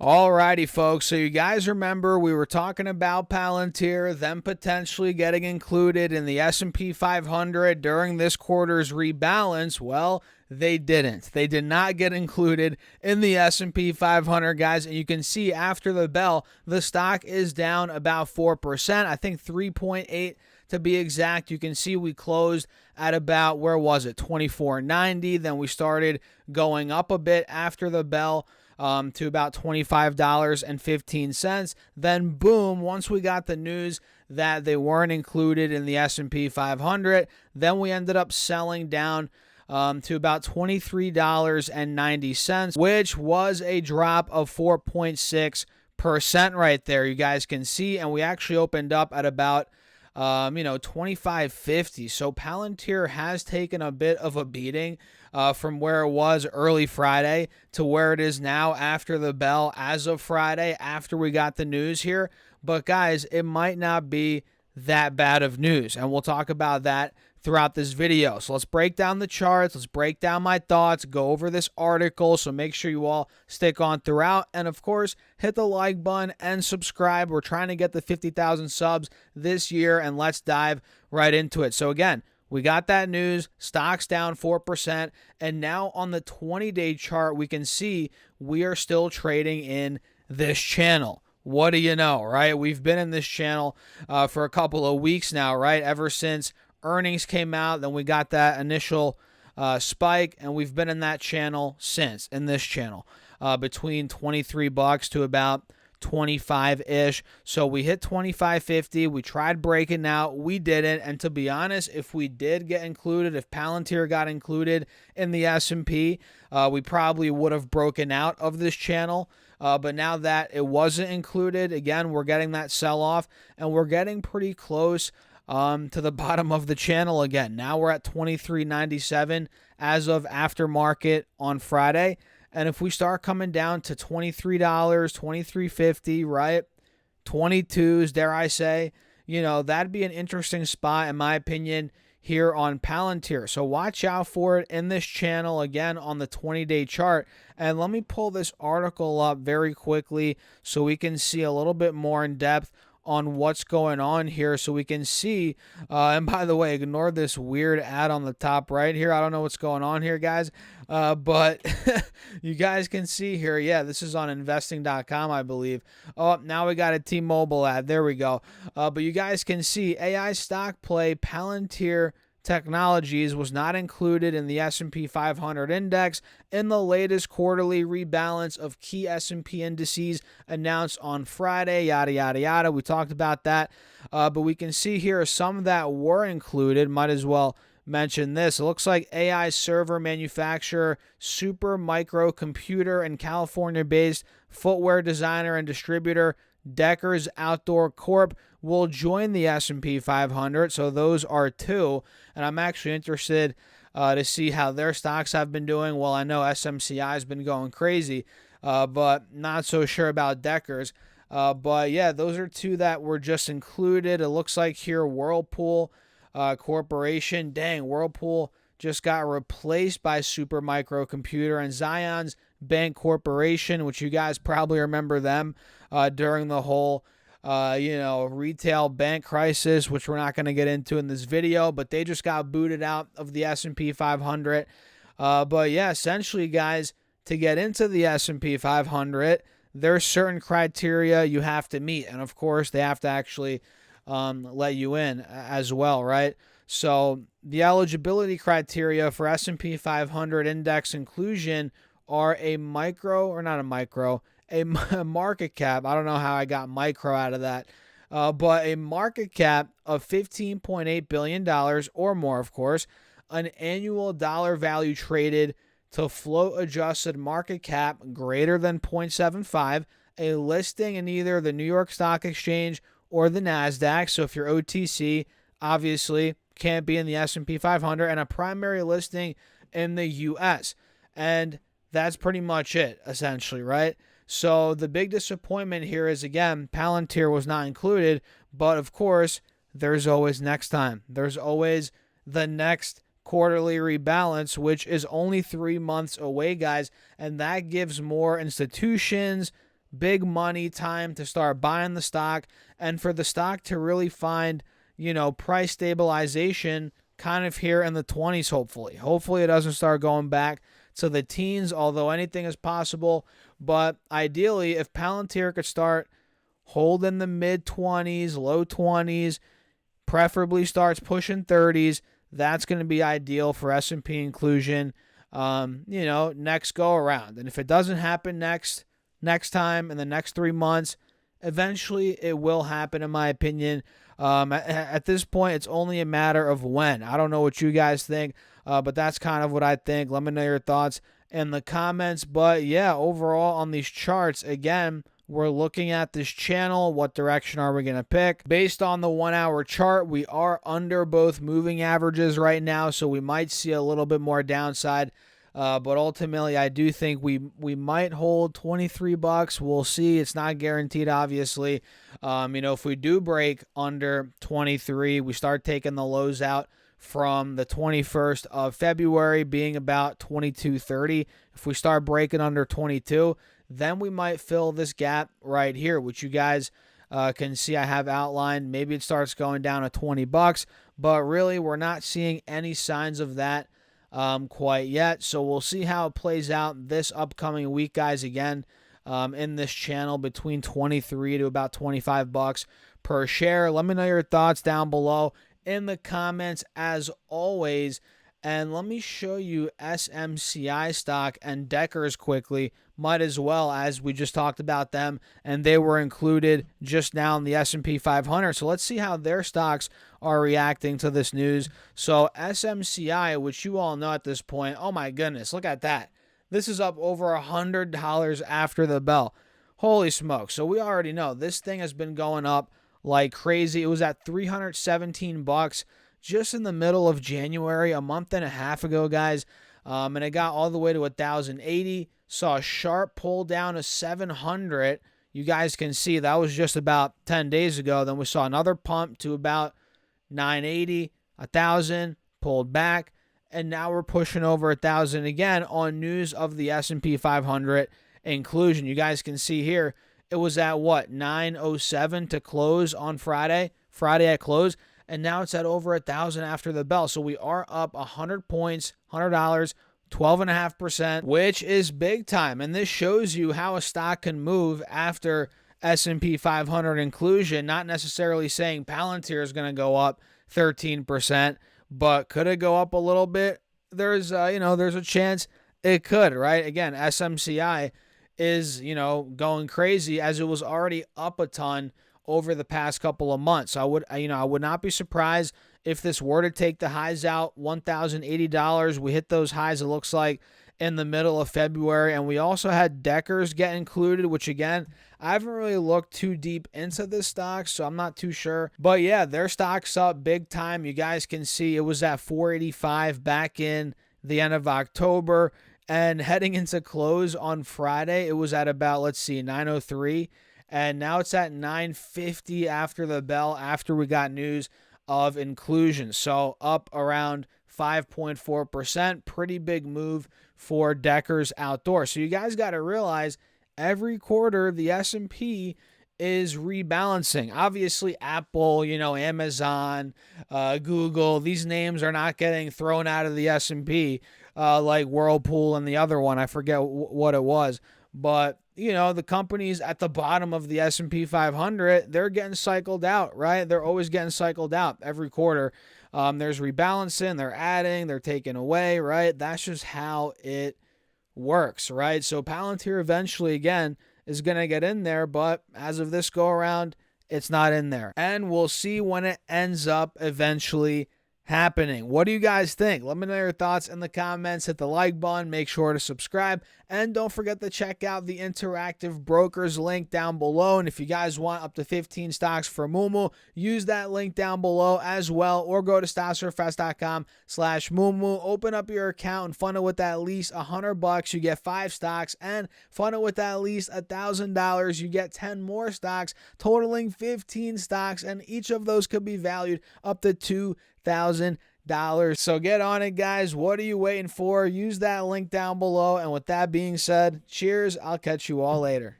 Alrighty, folks. So you guys remember we were talking about Palantir, them potentially getting included in the S&P 500 during this quarter's rebalance. Well, they didn't. They did not get included in the S&P 500, guys. And you can see after the bell, the stock is down about 4%. I think 3.8 to be exact. You can see we closed at about, where was it, 24.90. Then we started going up a bit after the bell. To about $25.15. Then boom, once we got the news that they weren't included in the S&P 500, then we ended up selling down to about $23.90, which was a drop of 4.6% right there. You guys can see, and we actually opened up at about 25.50. So Palantir has taken a bit of a beating from where it was early Friday to where it is now after the bell as of Friday, after we got the news here. But guys, it might not be that bad of news, and we'll talk about that throughout this video. So let's break down the charts, let's break down my thoughts, go over this article, so make sure you all stick on throughout, and of course, hit the like button and subscribe. We're trying to get the 50,000 subs this year, and let's dive right into it. So again, we got that news, stocks down 4%, and now on the 20-day chart, we can see we are still trading in this channel. What do you know, right? We've been in this channel for a couple of weeks now, right? Ever since earnings came out, then we got that initial spike, and we've been in that channel since, in this channel, between $23 to about 25-ish. So we hit 25.50. We tried breaking out. We didn't. And to be honest, if we did get included, if Palantir got included in the S&P, we probably would have broken out of this channel. But now that it wasn't included, again, we're getting that sell-off, and we're getting pretty close to the bottom of the channel again. Now we're at 23.97 as of aftermarket on Friday. And if we start coming down to $23, $23.50, right? 22s, dare I say, that'd be an interesting spot, in my opinion, here on Palantir. So watch out for it in this channel, again, on the 20-day chart. And let me pull this article up very quickly so we can see a little bit more in depth on what's going on here, so we can see, and by the way, ignore this weird ad on the top right here. I don't know what's going on here, guys, but you guys can see here, yeah, this is on investing.com, I believe. Oh, now we got a T-Mobile ad. There we go. But you guys can see AI stock play Palantir Technologies was not included in the S&P 500 index in the latest quarterly rebalance of key S&P indices announced on Friday, yada, yada, yada. We talked about that, but we can see here some that were included. Might as well mention this. It looks like AI server manufacturer Super Micro Computer and California-based footwear designer and distributor Deckers Outdoor Corp will join the S&P 500. So those are two, and I'm actually interested to see how their stocks have been doing. Well, I know SMCI has been going crazy, but not so sure about Deckers. But yeah, those are two that were just included. It looks like here Whirlpool Corporation. Dang, Whirlpool just got replaced by Super Micro Computer, and Zions Bank Corporation, which you guys probably remember them during the whole retail bank crisis, which we're not going to get into in this video, but they just got booted out of the S&P 500. But yeah, essentially, guys, to get into the S&P 500, there's certain criteria you have to meet, and of course, they have to actually let you in as well, right? So the eligibility criteria for S&P 500 index inclusion are a market cap. I don't know how I got micro out of that, but a market cap of $15.8 billion or more, of course, an annual dollar value traded to float adjusted market cap greater than 0.75, a listing in either the New York Stock Exchange or the NASDAQ. So if you're OTC, obviously can't be in the S&P 500, and a primary listing in the U.S. And that's pretty much it, essentially, right? So the big disappointment here is, again, Palantir was not included, but of course, there's always next time. There's always the next quarterly rebalance, which is only 3 months away, guys, and that gives more institutions, big money time to start buying the stock and for the stock to really find, price stabilization kind of here in the 20s, hopefully. Hopefully it doesn't start going back to the teens, although anything is possible. But ideally, if Palantir could start holding the mid 20s, low 20s, preferably starts pushing 30s, that's going to be ideal for S&P inclusion, next go around. And if it doesn't happen next time in the next 3 months, eventually it will happen, in my opinion. At this point, it's only a matter of when. I don't know what you guys think, but that's kind of what I think. Let me know your thoughts in the comments. But yeah, overall on these charts, again, we're looking at this channel. What direction are we going to pick? Based on the 1 hour chart, we are under both moving averages right now, so we might see a little bit more downside. But ultimately, I do think we might hold $23. We'll see. It's not guaranteed, obviously. If we do break under 23, we start taking the lows out from the 21st of February being about 22.30. If we start breaking under 22, then we might fill this gap right here, which you guys can see I have outlined. Maybe it starts going down to $20, but really we're not seeing any signs of that quite yet. So we'll see how it plays out this upcoming week, guys. Again, in this channel between 23 to about $25 per share. Let me know your thoughts down below in the comments as always. And let me show you SMCI stock and Deckers quickly. Might as well, as we just talked about them, and they were included just now in the S&P 500. So let's see how their stocks are reacting to this news. So SMCI, which you all know at this point, oh my goodness, look at that. This is up over $100 after the bell. Holy smoke. So we already know this thing has been going up like crazy. It was at $317 just in the middle of January, a month and a half ago, guys. And it got all the way to 1,080. Saw a sharp pull down to 700. You guys can see that was just about 10 days ago. Then we saw another pump to about 980, 1,000, pulled back, and now we're pushing over 1,000 again on news of the S&P 500 inclusion. You guys can see here, it was at what, 907 to close on Friday at close, and now it's at over 1,000 after the bell. So we are up 100 points, $100, 12.5%, which is big time. And this shows you how a stock can move after S&P 500 inclusion. Not necessarily saying Palantir is going to go up 13%, but could it go up a little bit? There's a chance it could, right? Again, SMCI is, going crazy as it was already up a ton over the past couple of months. I would not be surprised if this were to take the highs out, $1,080. We hit those highs, it looks like, in the middle of February. And we also had Deckers get included, which, again, I haven't really looked too deep into this stock, so I'm not too sure. But, yeah, their stock's up big time. You guys can see it was at $485 back in the end of October. And heading into close on Friday, it was at about, $903. And now it's at $950 after the bell, after we got news of inclusion. So up around 5.4%. Pretty big move for Deckers Outdoor. So you guys got to realize every quarter the S&P is rebalancing. Obviously, Apple, Amazon, Google, these names are not getting thrown out of the S&P like Whirlpool and the other one. I forget what it was. But, the companies at the bottom of the S&P 500, they're getting cycled out, right? They're always getting cycled out every quarter. There's rebalancing, they're adding, they're taking away, right? That's just how it works, right? So Palantir eventually, again, is going to get in there, but as of this go around, it's not in there. And we'll see when it ends up eventually happening. What do you guys think? Let me know your thoughts in the comments. Hit the like button, make sure to subscribe, and don't forget to check out the Interactive Brokers link down below. And if you guys want up to 15 stocks for Moomoo, use that link down below as well, or go to stocksforfest.com/Moomoo. Open up your account and fund it with at least $100. You get 5 stocks, and fund it with at least $1,000. You get 10 more stocks, totaling 15 stocks, and each of those could be valued up to $2,000. So get on it, guys. What are you waiting for? Use that link down below. And with that being said, cheers. I'll catch you all later.